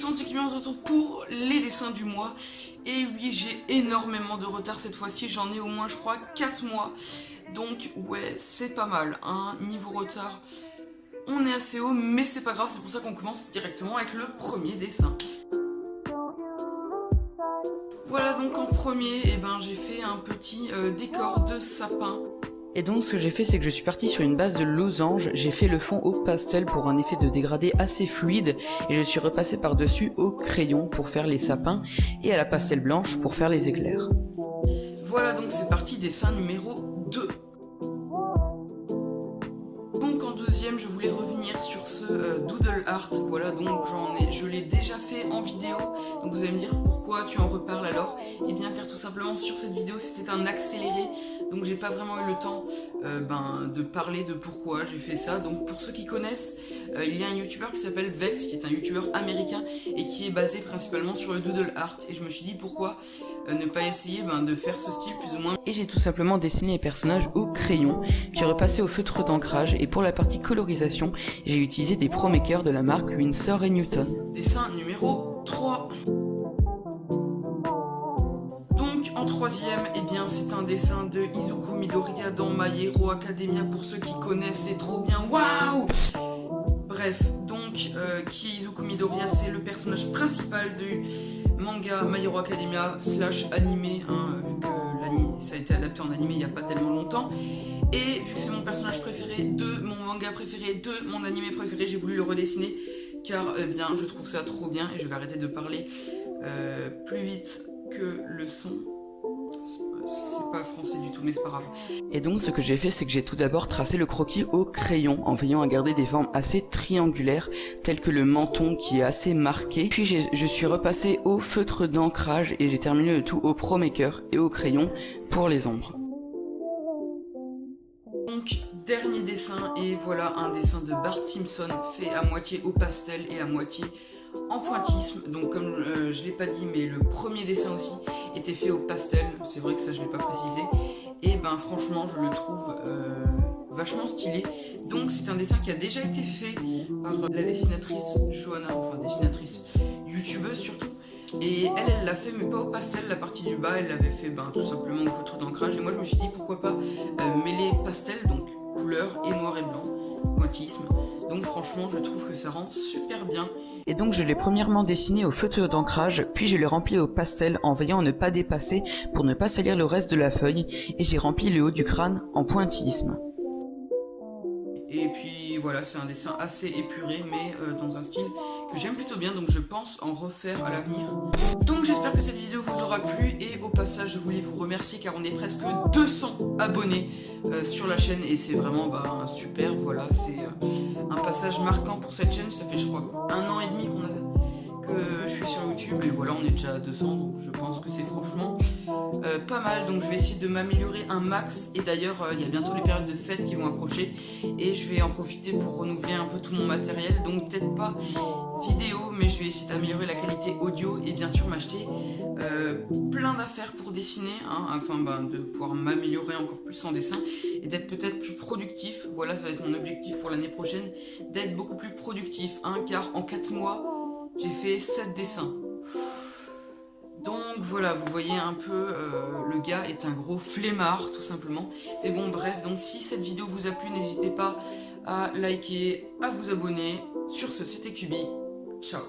tout le monde, c'est Kimi, on se retrouve pour les dessins du mois. Et oui, j'ai énormément de retard cette fois-ci, j'en ai au moins je crois 4 mois. Donc ouais, c'est pas mal, hein, niveau retard, on est assez haut, mais c'est pas grave, c'est pour ça qu'on commence directement avec le premier dessin. Voilà, donc en premier, j'ai fait un petit décor de sapin. Et donc ce que j'ai fait, c'est que je suis partie sur une base de losange, j'ai fait le fond au pastel pour un effet de dégradé assez fluide, et je suis repassé par-dessus au crayon pour faire les sapins, et à la pastel blanche pour faire les éclairs. Voilà, donc c'est parti, dessin numéro 2. Donc en deuxième, je voulais revenir sur ce doodle art, voilà, donc je l'ai déjà fait en vidéo, donc vous allez me dire pourquoi tu en reparles alors. Et bien car tout simplement sur cette vidéo c'était un accéléré, donc j'ai pas vraiment eu le temps de parler de pourquoi j'ai fait ça. Donc pour ceux qui connaissent, il y a un youtubeur qui s'appelle Vex, qui est un youtubeur américain et qui est basé principalement sur le doodle art, et je me suis dit pourquoi ne pas essayer de faire ce style plus ou moins. Et j'ai tout simplement dessiné les personnages au crayon, puis repassé au feutre d'ancrage, et pour la partie colorisation, j'ai utilisé des Pro Maker de la marque Winsor & Newton. Dessin numéro 3. Donc en troisième, c'est un dessin de Izuku Midoriya dans My Hero Academia, pour ceux qui connaissent, c'est trop bien, waouh. Bref, donc qui est Izuku Midoriya, c'est le personnage principal du manga My Hero Academia / animé, vu que ça a été adapté en animé il n'y a pas tellement longtemps. Et vu que c'est mon personnage préféré de mon manga préféré, de mon animé préféré, j'ai voulu le redessiner car je trouve ça trop bien, et je vais arrêter de parler plus vite que le son. C'est pas français du tout, mais c'est pas grave. Et donc ce que j'ai fait, c'est que j'ai tout d'abord tracé le croquis au crayon en veillant à garder des formes assez triangulaires, telles que le menton qui est assez marqué. Puis je suis repassé au feutre d'ancrage et j'ai terminé le tout au Pro Maker et au crayon pour les ombres. Donc dernier dessin, et voilà un dessin de Bart Simpson fait à moitié au pastel et à moitié en pointillisme. Donc comme je l'ai pas dit, mais le premier dessin aussi était fait au pastel, c'est vrai que ça je l'ai pas précisé, et franchement je le trouve vachement stylé. Donc c'est un dessin qui a déjà été fait par la dessinatrice Johanna, enfin dessinatrice youtubeuse surtout, et elle l'a fait mais pas au pastel, la partie du bas elle l'avait fait tout simplement au feutre d'ancrage, et moi je me suis dit pourquoi pas mêler pastel, donc couleur, et noir et blanc, pointillisme. Donc franchement je trouve que ça rend super bien. Et donc je l'ai premièrement dessiné au feutre d'ancrage, puis je l'ai rempli au pastel en veillant à ne pas dépasser pour ne pas salir le reste de la feuille, et j'ai rempli le haut du crâne en pointillisme. Et puis voilà, c'est un dessin assez épuré, mais dans un style que j'aime plutôt bien, donc je pense en refaire à l'avenir. Donc j'espère que cette vidéo vous aura plu, et au passage je voulais vous remercier car on est presque 200 abonnés sur la chaîne, et c'est vraiment super. Voilà, c'est un passage marquant pour cette chaîne. Ça fait je crois 1 an et demi que je suis sur YouTube, et voilà, on est déjà à 200, donc je pense que c'est franchement pas mal. Donc je vais essayer de m'améliorer un max, et d'ailleurs il y a bientôt les périodes de fête qui vont approcher, et je vais en profiter pour renouveler un peu tout mon matériel, donc peut-être pas vidéo, mais je vais essayer d'améliorer la qualité audio, et bien sûr m'acheter plein d'affaires pour dessiner, afin de pouvoir m'améliorer encore plus en dessin, et d'être peut-être plus productif. Voilà, ça va être mon objectif pour l'année prochaine, d'être beaucoup plus productif, car en 4 mois j'ai fait 7 dessins. Donc voilà, vous voyez un peu, le gars est un gros flemmard tout simplement. Mais bon bref, donc si cette vidéo vous a plu, n'hésitez pas à liker, à vous abonner. Sur ce, c'était Kubi, ciao.